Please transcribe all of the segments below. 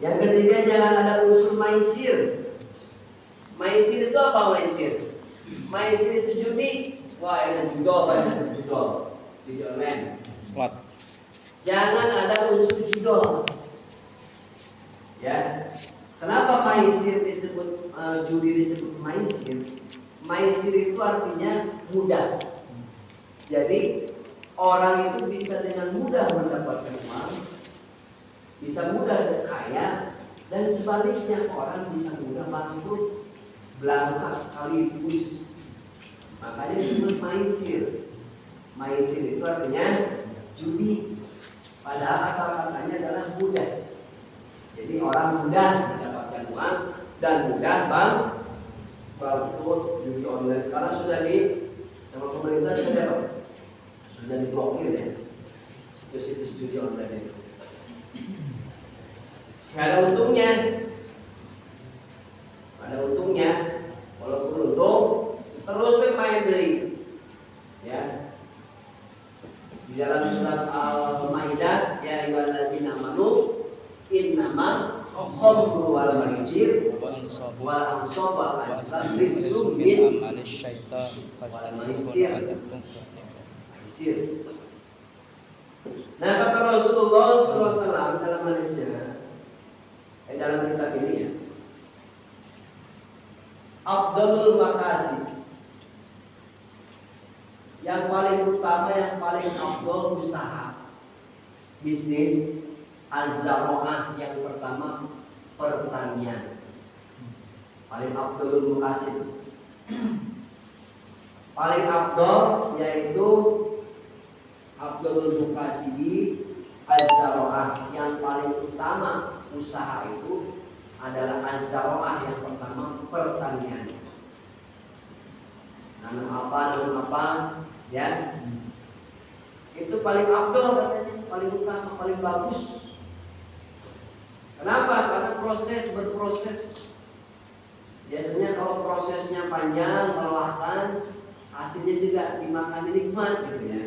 Yang ketiga, jangan ada unsur maisir. Maisir itu apa maisir? Maisir itu judi. Wah, ini judol, di online. Slot. Jangan ada unsur judol. Ya. Kenapa maisir disebut judi disebut maisir? Maisir itu artinya mudah. Jadi orang itu bisa dengan mudah mendapatkan uang, bisa mudah kaya, dan sebaliknya orang bisa mudah bangkrut, belangsak sekaligus. Makanya disebut maisir. Maisir itu artinya judi. Padahal asal katanya adalah mudah. Jadi orang mudah mendapatkan uang dan mudah bangkrut. Judi online sekarang sudah sama pemerintah sudah diblokir ya, situs-situs judi online itu. Nggak ada untungnya. Walaupun untung, terus main deui. Ya. Di dalam surat Al-Maidah, ya ayyuhalladzina amanu innama khamru wal maisir wal ansab wal azlam rizqun min amalis syaitan maisir. Nah, kata Rasulullah SAW dalam hadisnya, dalam kitab ini ya, afdalul makasib, yang paling utama, yang paling afdal usaha bisnis, az-zara'ah, yang pertama pertanian. Paling afdalul makasib, paling afdal yaitu afdalul mukasibi az-zara'ah, yang paling utama usaha itu adalah az-zara'ah, yang pertama pertanian. Nanam apa, ya. Itu paling afdal katanya, paling utama, paling bagus. Kenapa? Karena berproses. Biasanya kalau prosesnya panjang, melelahkan, hasilnya juga dimakan nikmat gitu ya.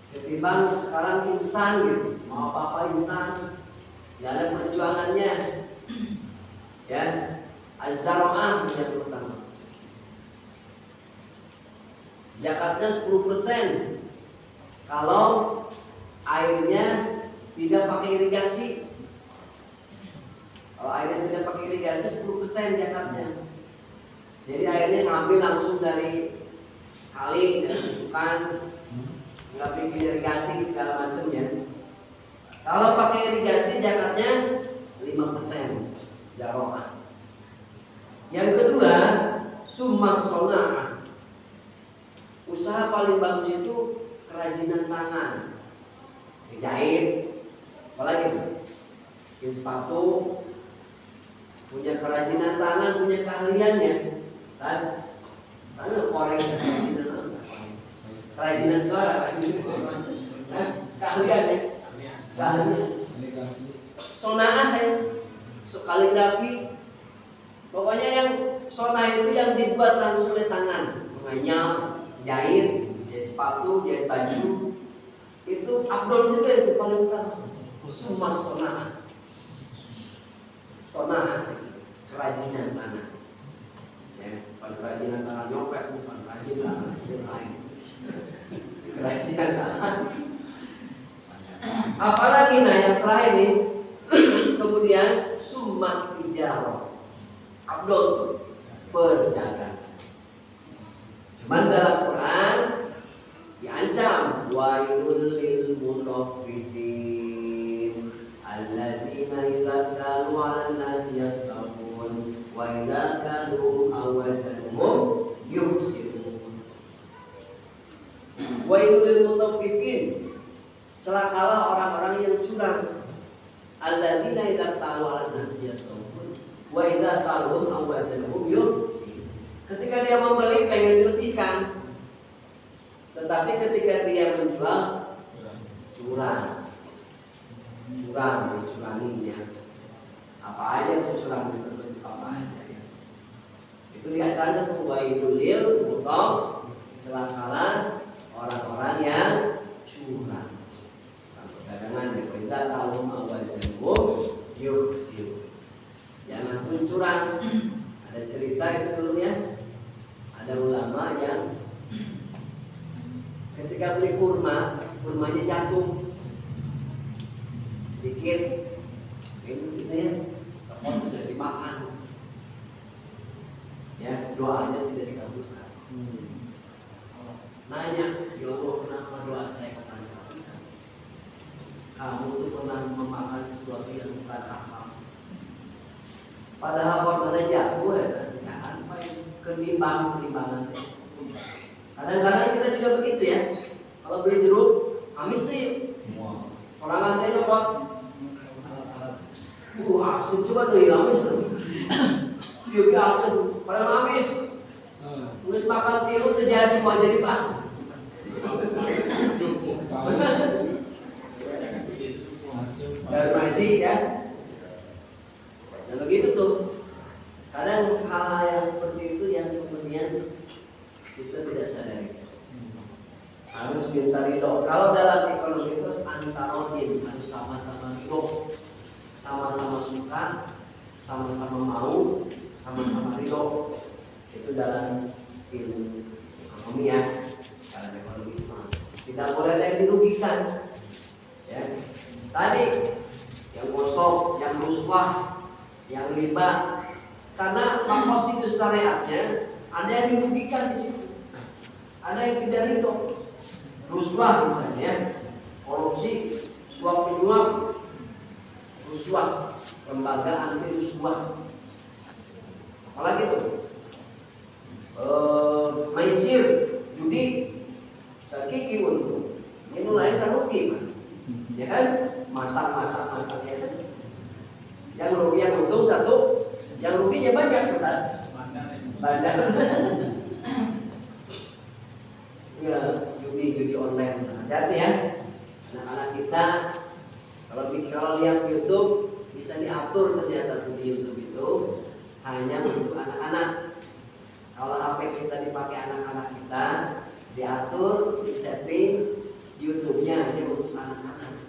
Ketimbang sekarang instan gitu, mau apa-apa instan, tidak ada perjuangannya. Ya, az-zara'ah yang pertama. Zakatnya 10% kalau airnya tidak pakai irigasi. Kalau airnya tidak pakai irigasi 10% zakatnya. Jadi airnya ngambil langsung dari kali dan susukan, nggak bikin irigasi segala macam ya. Kalau pakai irigasi zakatnya 5% zara'ah. Yang kedua, summas sona'ah. Usaha paling bagus itu kerajinan tangan, jahit, apalagi bikin sepatu, punya kerajinan tangan, punya keahliannya, kan? Karena koreng kerajinan suara, keahliannya, sona'ah ya, kaligrafi. Pokoknya yang sonah itu yang dibuat langsung oleh tangan, menganyam, jahit sepatu, jahit baju, itu afdal juga, itu paling utama. Summas sona'ah, kerajinan tangan. Ya, bukan kerajinan tangan nyopet, bukan kerajinan tangan lain. Kerajinan tangan. Apalagi yang terakhir nih, kemudian summat tijarah, afdal perdagangan. Cuman dalam Quran diancam wailul lil mutaffifin alladzina idza kalu 'alan nasi yastawfun wa idza kalu aw wazanuhum yukhsirun. Wailul lil mutaffifin, celakalah orang-orang yang curang. Alladzina idza kalu 'alan nasi yastawfun wa idza kalu aw wazanuhum yukhsirun. Ketika dia membeli pengen dilebihkan, tetapi ketika dia menjual curang, dicuranginya. Apa aja tuh curang itu, apa aja ya. Itu diancam tuh wailul lil mutaff, celakalah orang-orang yang curang. Perdagangan ya, kita kalau awazanhum yukhsirun. curang. Ada cerita itu dulu ya, ada ulama yang ketika beli kurma, kurmanya jatuh sedikit, ini gitu ya, kalau bisa dimakan, ya doanya tidak dikabulkan. Nanya, ya Allah kenapa doa saya kata dikabulkan? Kamu tuh pernah memakan sesuatu yang bukan halal. Padahal kalau mana jatuh ya, tidak sampai kenimbangan. Kadang-kadang kita juga begitu ya. Kalau beli jeruk, amis tuh ya. Orang nanti nyopot. Asam coba tuh ya, amis tuh. Dia asam, padahal amis. Nulis makan tiru terjadi mau jadi pak. Dari maji ya. Nah begitu tuh. Kadang hal-hal yang seperti itu yang kemudian kita tidak sadari. Harus minta ridho. Kalau dalam ekonomi itu antarodin, harus sama-sama ridho, sama-sama suka, sama-sama mau, sama-sama ridho. Itu dalam ilmu ekonomi ya, dalam ekonomi Islam. Tidak boleh ada yang dirugikan. Ya. Tadi yang gosok, yang ruswah, yang riba, karena maqasidus syariatnya ada yang dirugikan di situ, ada yang tidak ridho. Ruswah misalnya, korupsi, suap menyuap, ruswah, lembaga anti ruswah. Apalagi itu, maisir, judi, sakiki untung. Ini mulai kan rugi, ya kan? Masak-masaknya kan. Yang rugi yang untung satu, yang ruginya banyak betul. Bandar. Ya, judi online. Hati-hati ya. Anak-anak kita kalau lihat YouTube bisa diatur ternyata di YouTube itu hanya untuk anak-anak. Kalau HP kita dipakai anak-anak kita, diatur, disetting YouTube-nya hanya untuk anak-anak.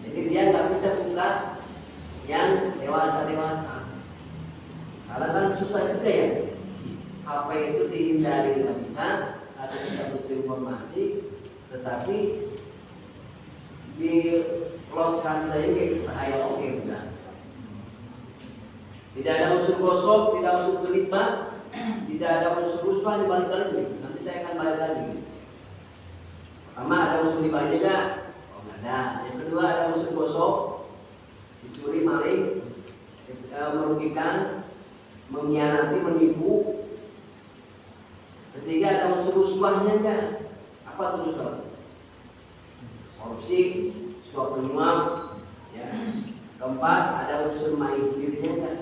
Jadi dia nggak bisa buka yang dewasa. Karena kan susah juga ya. HP itu dihindari nggak bisa, karena kita butuh informasi, tetapi di close-kan saja bahaya oke udah. Tidak ada unsur gosok, tidak unsur terlibat, tidak ada unsur ruswa di balik lagi. Nanti saya akan balik lagi. Pertama ada unsur riba juga, nggak ada. Yang kedua ada unsur gosok, dicuri, maling, merugikan, mengkhianati, menipu. Ketiga ada unsur ruswahnya enggak? Apa itu ruswah? Korupsi, suap menyuap, ya. Keempat ada unsur maisirnya enggak?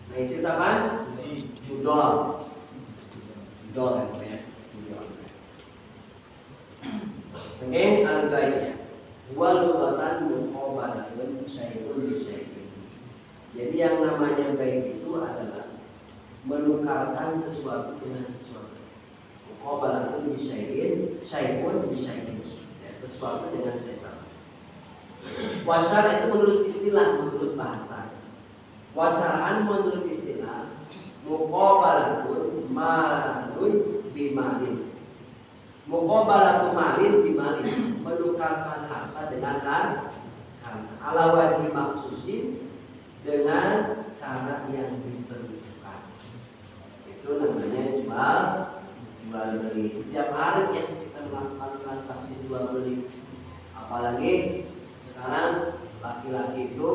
Maisir apa? Judol ya. Oke, al-ghaiyah. Walubatan muqabalatun syai'un bisyai'in. Jadi yang namanya baik itu adalah menukarkan sesuatu dengan sesuatu. Muqabalatun bisyai'in, syai'un bisyai'in. Ya, sesuatu dengan sesuatu. Wasar itu menurut istilah, menurut bahasa. Wasaraan menurut istilah muqabalatun malun bimalin. Muqabalatu malin bimalin, menukarkan harta dengan harta. Ala wajhi maksusin, dengan cara yang ditentukan. Itu namanya jual beli. Setiap hari ya kita melakukan transaksi jual beli. Apalagi sekarang laki-laki itu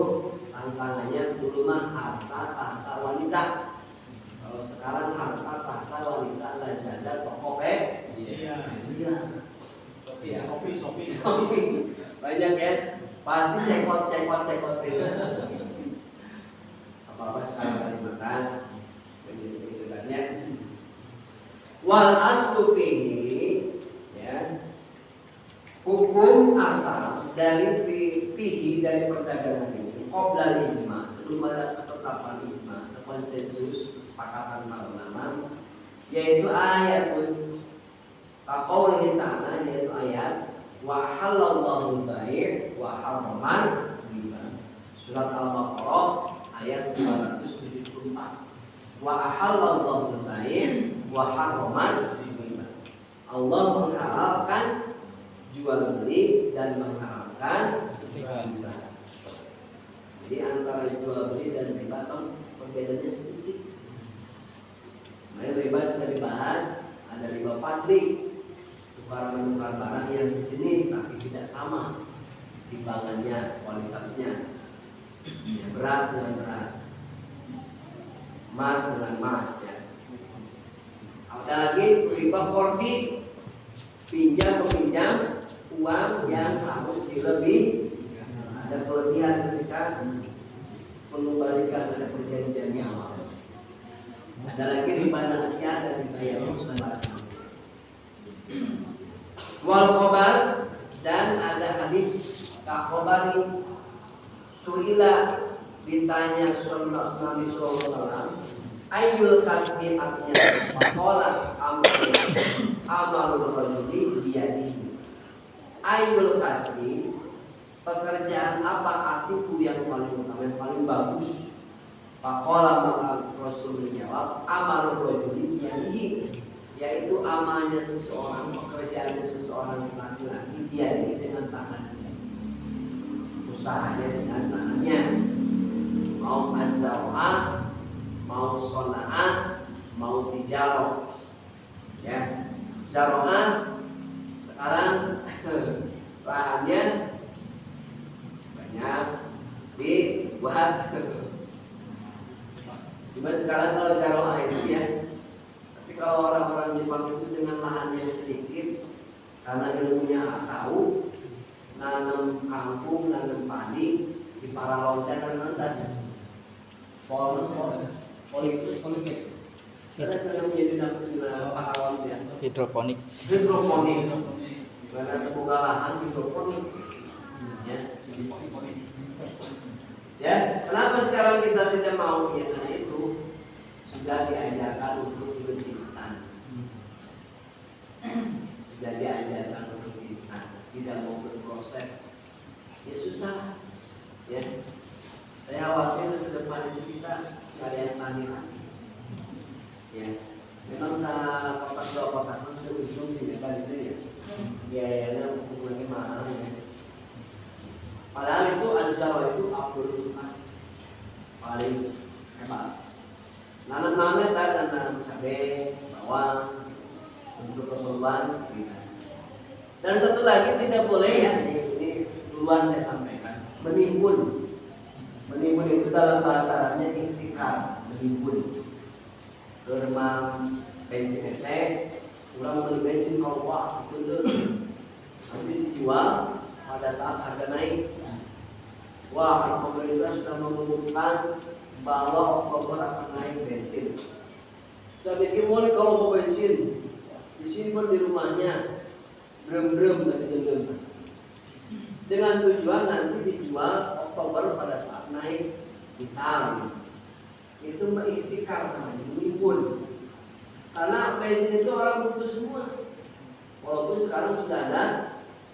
tantangannya dulu mah harta tahta wanita. Kalau sekarang harta tahta wanita Lazada, Tokopedia. Iya. Shopee. Banyak ya. Pasti cekot itu. Apa sekarang kali makan. Jadi seperti itu ya. Wal aslu fihi, ya. Hukum asal dari fihi, dari perdagangan ini qabla ijma, sebelum ada ketetapan ijma, konsensus, kesepakatan para ulama, yaitu ayatun kaqaulihi ta'ala, yaitu ayat wa halallahu bai' wa harraman riba. Surat Al-Baqarah ayat 200 Wa ahallallahu al-bai' wa harrama riba. Allah menghalalkan jual beli dan mengharamkan riba. Jadi antara jual beli dan riba kan perbedaannya sedikit. Riba sudah dibahas, ada riba fadli, tukar menukar barang yang sejenis tapi tidak sama timbangannya, kualitasnya. Ya, beras dengan beras, emas dengan emas. Ya. Ada lagi riba kordi, pinjam meminjam uang yang harus dilebih. Ada kelebihan ketika mengembalikan ada perjanjian awal. Ada lagi riba nasiah dan riba yang sembarangan. Wal khobar, dan ada hadis kakhobari, suila ditanya Nabi SAW, ayyul kasbi, artinya maqala amalul rajuli biyadihi. Ayyul kasbi, pekerjaan apa artiku yang paling utama, yang paling bagus? Faqala, maka Rasul menjawab, amalul rajuli biyadihi, yaitu amalnya seseorang, pekerjaannya seseorang laki-laki biyadihi, dengan tangannya, usahanya dengan tangannya. Mau azra'ah, mau sona'ah, mau tijarah. Ya, zara'ah sekarang lahannya banyak dibuat. Cuma sekarang kalau zara'ah itu ya, tapi kalau orang-orang Jepang itu dengan lahan yang sedikit, karena ilmunya tahu, nanam kangkung, nanam padi di Paralonca dan rentan. Politik. Karena sedang menjadi Paralonca. Hidroponik. Karena terbuka lahan hidroponik. Ya, kenapa sekarang kita tidak mau? Ya, karena itu sudah diajarkan untuk hidup instan. Sudah diajarkan untuk instan, tidak mau berproses. Ya susah. Ya, saya khawatir ke depan itu kita nggak ada yang tani lagi. Ya, memang saya kotak dua kotak kan sudah ujung sih kan itu ya. Biayanya untuk lagi mahal ya. Padahal itu azzawa itu absolutas paling hebat. Nanam-nanamnya tadi nanam cabai, bawang untuk keperluan kita. Dan satu lagi tidak boleh ya, ini duluan saya sampaikan, menimbun. Menimbun itu dalam bahasa Arabnya ihtikar, menimbun. Remam bensin esek, kurang beli bensin kalau wah itu tuh nanti dijual pada saat harga naik. Wah, pemerintah sudah mengumumkan bahwa Oktober akan naik bensin. Saya bikin mulai kalau mau bensin disimpan di rumahnya, brem-brem dan digendam. Dengan tujuan nanti dijual Oktober pada saat naik, misal itu mengikhtikar namanya, menimbun. Karena bensin itu orang butuh semua. Walaupun sekarang sudah ada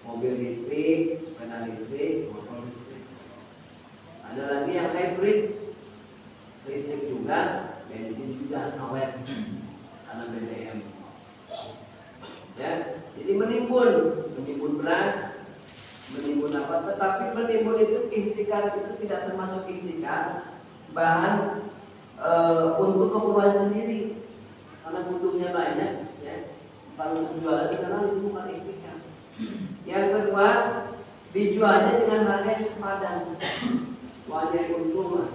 mobil listrik, sepeda listrik, motor listrik. Ada lagi yang hybrid, listrik juga, bensin juga, awet karena BBM. Ya, jadi menimbun beras, menimbun apa? Tetapi menimbun itu ihtikar itu tidak termasuk ihtikar bahan untuk keperluan sendiri, karena butuhnya banyak. Ya, kalau jualan karena itu bukan ihtikar. Yang kedua, dijualnya dengan harga yang sepadan. Wajar untung lah.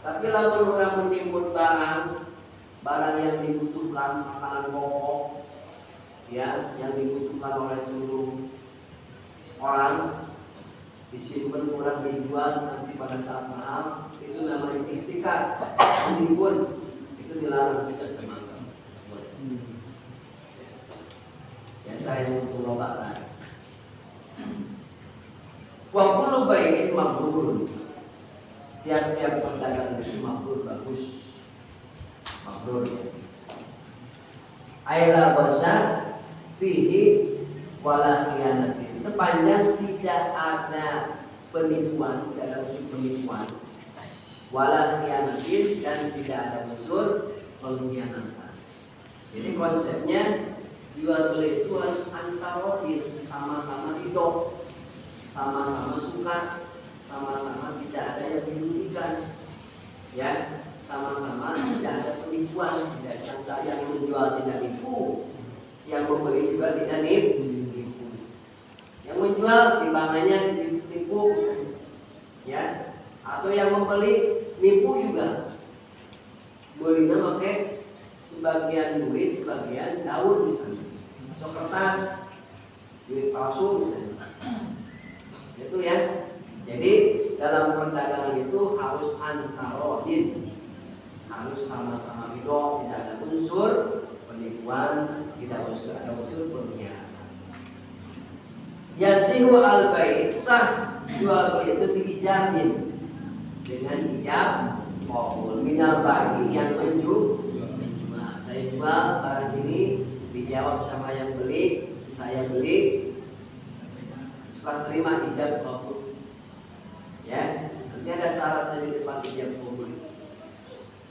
Tapi lamun orang menimbun barang yang dibutuhkan, makanan pokok, ya, yang dibutuhkan oleh seluruh orang, disimpan kurang dijual nanti pada saat mahal, itu namanya ihtikar. Menimbun itu dilarang, tidak semangka. Ya, saya untuk lobatan. Wa kullu bai'in mabrur. Setiap perdagangan itu mabrur, bagus. Mabrur ya. Aila basa fihi wala khiyanatin. Sepanjang tidak ada penipuan, tidak ada unsur penipuan. wala khiyanatin, dan tidak ada unsur pengkhianatan. Jadi konsepnya jual beli itu harus antarodin, sama-sama ridho, sama-sama suka, sama-sama tidak ada yang dirugikan, ya, sama-sama tidak ada penipuan. Tidak, yang menjual tidak nipu, yang membeli juga tidak nipu. Yang menjual timbangannya ditipu, ya, atau yang membeli nipu juga, belinya pakai sebagian duit, sebagian daun misalnya, atau kertas, duit palsu misalnya. Itu ya. Jadi dalam perdagangan itu harus antarodin, harus sama-sama ridho, tidak ada unsur penipuan, tidak ada unsur pengkhianatan. Yasihu al-bai', sah jual beli itu diijabin dengan ijab qabul minal bai' yang menjual. Saya jual barang ini, dijawab sama yang beli, saya beli, setelah terima ijab qabul. Ya, nanti ada syaratnya di depan ijab qabul.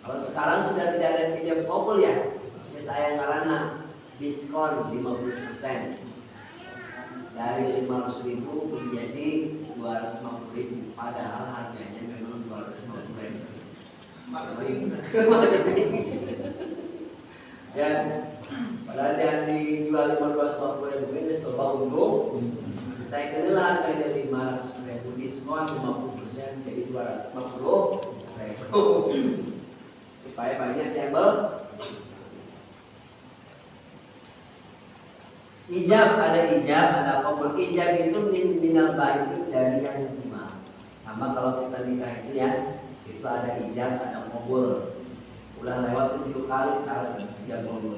Kalau sekarang sudah tidak ada ijab qabul ya saya ngarana diskon 50%. Dari 500.000 menjadi 250.000, padahal harganya memang 250.000. Marketing. Ya, padahal yang dijual 550.000 ini coba untung. Kita inilah harganya 500.000, diskon 50% jadi 250.000. Supaya banyak yang ijab, ada ijab, ada qabul. Ijab itu minal bai' dari yang dijual. Sama kalau kita nikah itu ya, itu ada ijab, ada qabul. Udah lewat 7 kali salah ijab qabul.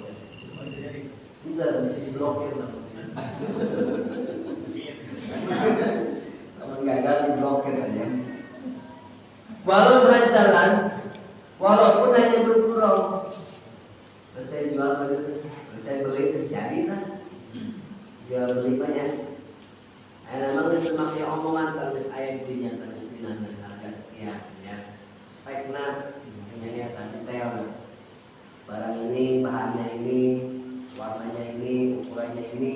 Udah bisa diblokir lah. Kalau gagal diblokir aja. Walau hasalan, walaupun hanya bergurau. Terus saya jual begitu, terus saya beli terjadi kan? Jual beli banyak. Memang mesti pakai omongan terus ayat dinya terus dinana harga sekian ya. Spekna ternyata detail. Barang ini, bahannya ini, warnanya ini, ukurannya ini.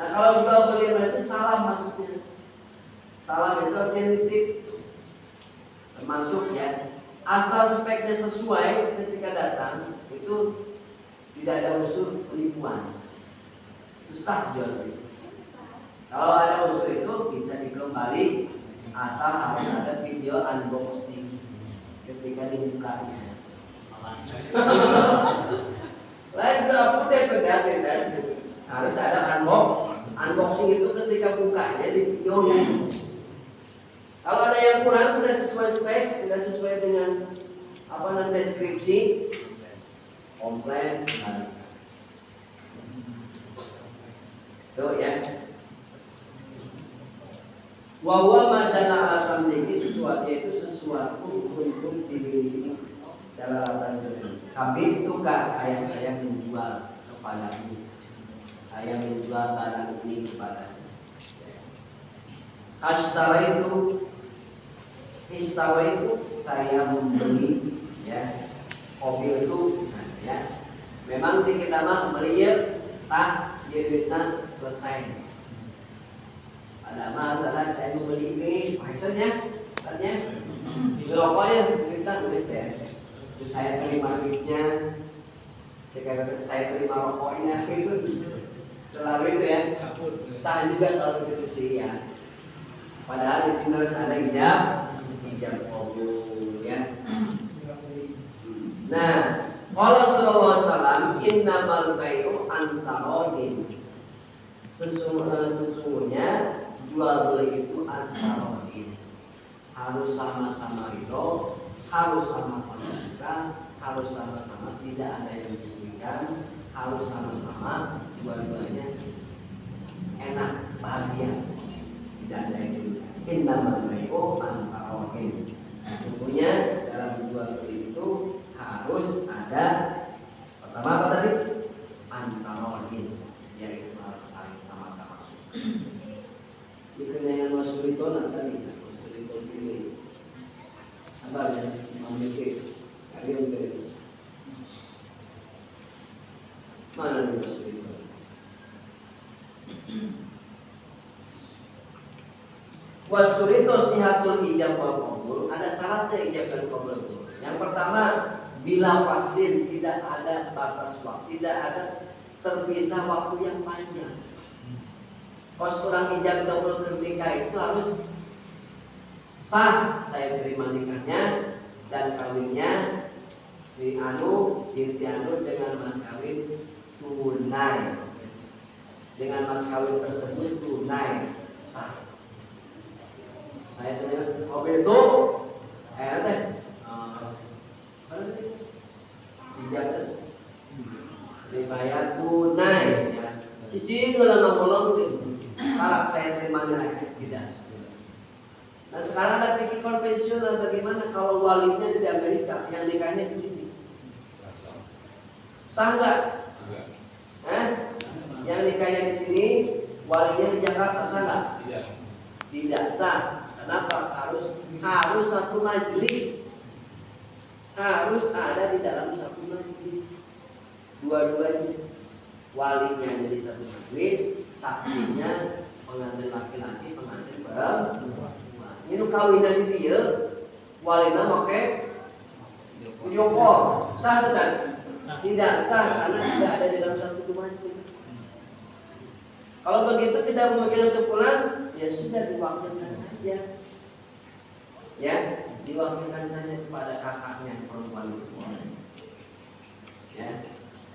Nah kalau jual beli itu salah maksudnya. Salah itu artinya nitip. Termasuk ya, asal speknya sesuai ketika datang itu tidak ada unsur penipuan. Susah jual beli. Kalau ada unsur itu bisa dikembali, asal harus ada video unboxing ketika dibukanya. Lain udah deh kan. Harus ada unboxing itu ketika bukanya di videonya. Kalau ada yang kurang sudah sesuai spek, sudah sesuai dengan deskripsi, komplain kembali. Tuh ya. Wawa madana ala tamliki, sesuatu itu sesuatu untuk dimiliki dalam arti. Tapi itu kak ayah saya menjual kepadamu. Saya menjual barang ini kepadamu. Istawa itu saya membeli ya. Mobil itu misalnya ya. Memang di kita mah beli ya tak duitnya selesai. Padahal adalah saya membeli ini, maksudnya, katanya di rokoknya kita tulis ya. Terus saya terima duitnya, saya terima rokoknya gitu. Selalu itu ya. Sah juga kalau begitu sih ya. Padahal di sini harus ada ijab qabul ya. Nah, kalau sallallahu alaihi wasallam innamal bai'u antarodin. Sesungguhnya jual beli itu antarodin. Harus sama-sama ridho, harus sama-sama suka, harus sama-sama tidak ada yang dirugikan, harus sama-sama dua-duanya enak, bahagia, tidak ada yang dirugikan. Innamal bai'u antarodin. Sesungguhnya dalam jual beli itu harus ada pertama apa tadi? Antarodin, yaitu harus saling sama-sama suka. Dikenal Mas Sulito nanti Mas Sulito ini besar yang memiliki kalian itu. Mana nih Mas Rito? Wasurito sihatul ijab wal qabul, ada syaratnya ijab dan qabul itu. Yang pertama, bila paslin, tidak ada batas waktu, tidak ada terpisah waktu yang panjang. Kalau orang ijab qabul nikah itu harus sah, saya terima nikahnya dan kawinnya si Anu binti Anu dengan mas kawin tunai. Dengan mas kawin tersebut tunai sah. Saya tanya, mobil itu, teh, ijab dibayar tunai, ya. Cici kalau nggak bolong, harap saya terima lagi tidak. Nah sekarang ada fikih konvensional, bagaimana kalau walinya di Amerika, yang nikahnya di sini, sah nggak? Yang nikahnya di sini, walinya di Jakarta, sah nggak? Tidak sah. Kenapa? Harus satu majelis, harus ada di dalam satu majelis, dua-duanya, walinya jadi satu majelis, saksinya pengantin laki-laki, pengantin perempuan. Ini kawinan di dia, walina pakai video call, sah tidak? Tidak sah karena tidak ada di dalam satu majelis. Kalau begitu tidak memungkinkan untuk pulang, ya sudah diwakilkan saja. Ya, diwakilkan saja kepada kakaknya perempuan itu. Ya,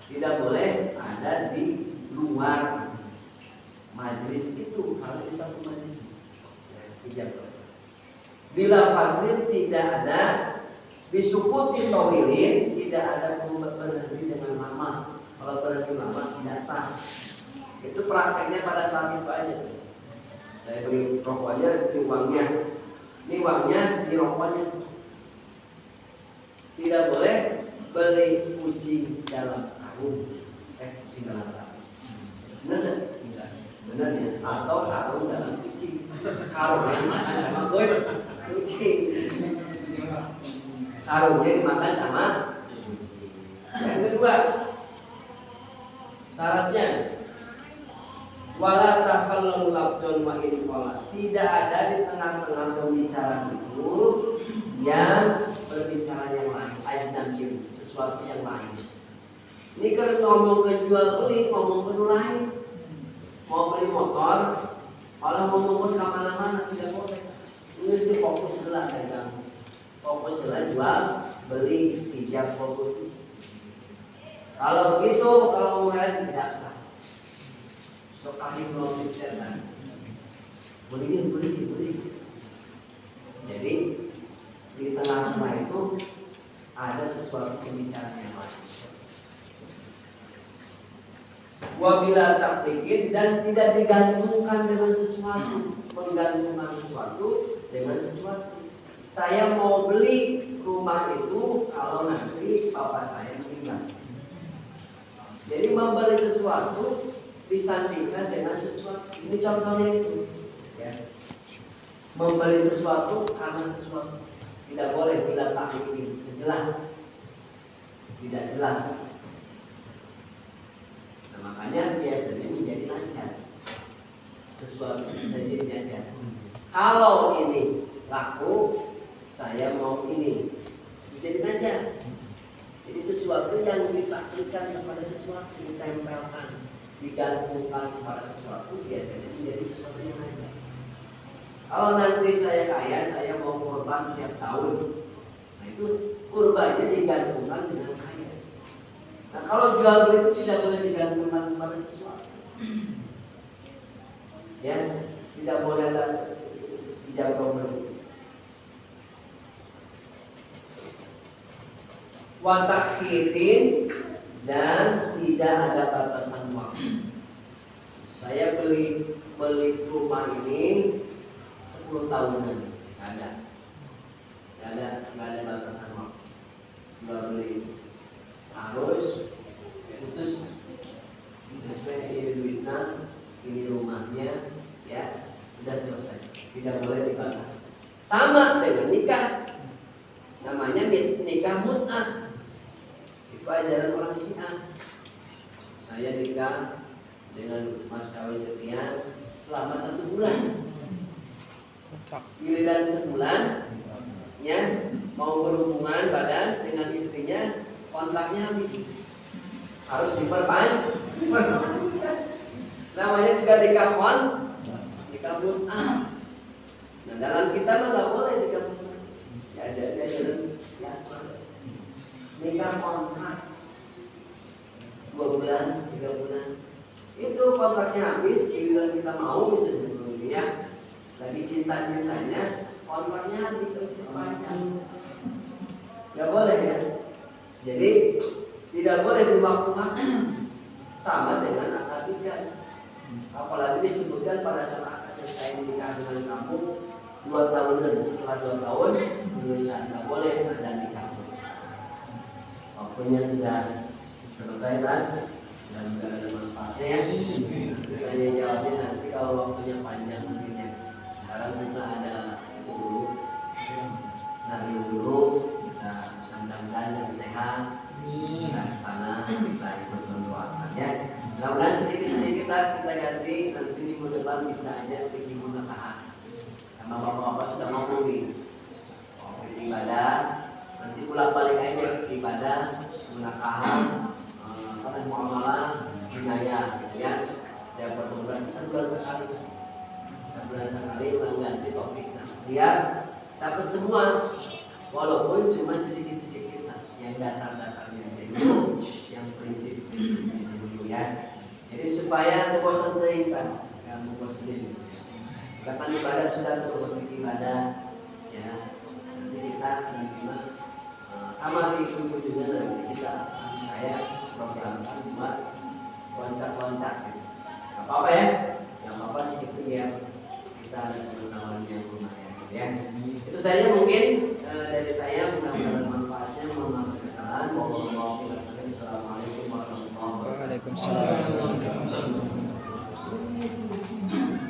tidak boleh ada di luar majelis itu, harus di satu majelis. Ya, ijab. Bila paslin tidak ada disukuti tawilin, tidak ada berhenti dengan lama. Kalau berhenti lama tidak sah. Itu prakteknya pada saat itu aja. Saya beli rokok aja, ini uangnya. Ini uangnya, ini rokoknya. Tidak boleh beli kucing dalam karung. Kucing dalam karung. Benar tidak? Benar ya? Atau karung dalam kucing. Karungnya dimakan sama kucing. Karungnya dimakan sama kucing. Yang kedua, syaratnya wala takallamu lafzun wa in qala, tidak ada di tengah-tengah pembicaraan itu yang berbicara yang lain, ajnabi, sesuatu yang lain. Ini kan ngomong ke jual beli, ngomong ke lain, mau beli motor, kalau ngomong ke kemana-mana tidak boleh. Ini sih fokus lah dagang, fokus lah jual beli, ijab fokus. Kalau begitu, kalau mulai tidak sah. So kami belum disediakan. Boleh. Jadi di tengah-tengah itu ada sesuatu pembicaraan yang lain. Wabila taklikin dan tidak digantungkan dengan sesuatu, menggantungkan sesuatu dengan sesuatu. Saya mau beli rumah itu kalau nanti bapak saya meninggal. Jadi membeli sesuatu disandingkan dengan sesuatu. Ini contohnya itu. Ya. Membeli sesuatu karena sesuatu. Tidak boleh bila tak ini jelas. Tidak jelas. Nah, makanya biasanya menjadi lancar. Sesuatu bisa jadi lancar. Kalau ini laku, saya mau ini. Jadi lancar. Jadi sesuatu yang ditaklifkan kepada sesuatu, ditempelkan, digantungkan kepada sesuatu, biasanya menjadi sesuatu yang lain. Kalau nanti saya kaya, saya mau kurban tiap tahun. Nah itu kurbannya digantungkan dengan kaya. Nah kalau jual beli itu tidak boleh digantungkan kepada sesuatu. Ya, tidak boleh ada tidak boleh. Watakhirin dan tidak ada batasan waktu. Saya beli rumah ini 10 tahunan, nggak ada batasan waktu. Jual beli harus putus, ini duitnya, ini rumahnya, ya sudah selesai. Tidak boleh dibatasi. Sama dengan nikah. namanya nikah mut'ah. Itu ajaran orang Syiah. Saya nikah dengan mas kawin sekian selama 1 bulan. Giliran sebulan, ya mau berhubungan badan dengan istrinya, kontraknya habis, harus diperpanjang. Namanya juga nikah mut'ah. Nah dalam kita mah nggak boleh nikah mut'ah. Ya ada jalan siapa? Nikah kontrak 2 bulan, 3 bulan. Itu kontraknya habis, giliran kita mau bisa dihubungi dia. Lagi cinta-cintanya, kontraknya habis harus diperpanjang. Gak boleh ya. Jadi tidak boleh diwaktu-waktu. Sama dengan akad nikah. Apalagi disebutkan pada saat akad saya nikah dengan kamu 2 tahun dan setelah 2 tahun tulisan gak boleh ada nikah. Waktunya sudah selesai kan? Dan gak ada manfaatnya ya. Tanya jawabnya nanti kalau waktunya panjang mungkin ya. Sekarang kita ada itu dulu, hari dulu kita mudah-mudahan yang sehat, kita kesana kita ikut mendoakan ya. Mudah-mudahan sedikit-sedikit kita ganti, nanti minggu depan bisa aja pergi munakahan. Sama bapak-bapak sudah ngomong nih, mau ibadah, nanti pulang balik aja ibadah, munakahan, muamalah, hinaya, gitu ya. Dan pertemuan sebulan sekali. Sebulan sekali mengganti topik. Nah, dia dapat semua, walaupun cuma sedikit-sedikit lah, yang dasar-dasarnya dulu, yang prinsip dulu ya. Jadi supaya terbosan kan, kamu bosan. Kapan ibadah sudah turun ibadah, ya. Nanti kita gimana? Sama di ibu juga nanti kita, saya programkan buat loncat-loncat. Gitu. Apa-apa ya? Yang apa sih itu biar kita ada pengetahuan yang lumayan ya. Itu saja mungkin dari saya, mudah-mudahan manfaatnya, mohon maaf kesalahan. Assalamualaikum warahmatullahi wabarakatuh. Waalaikumsalam.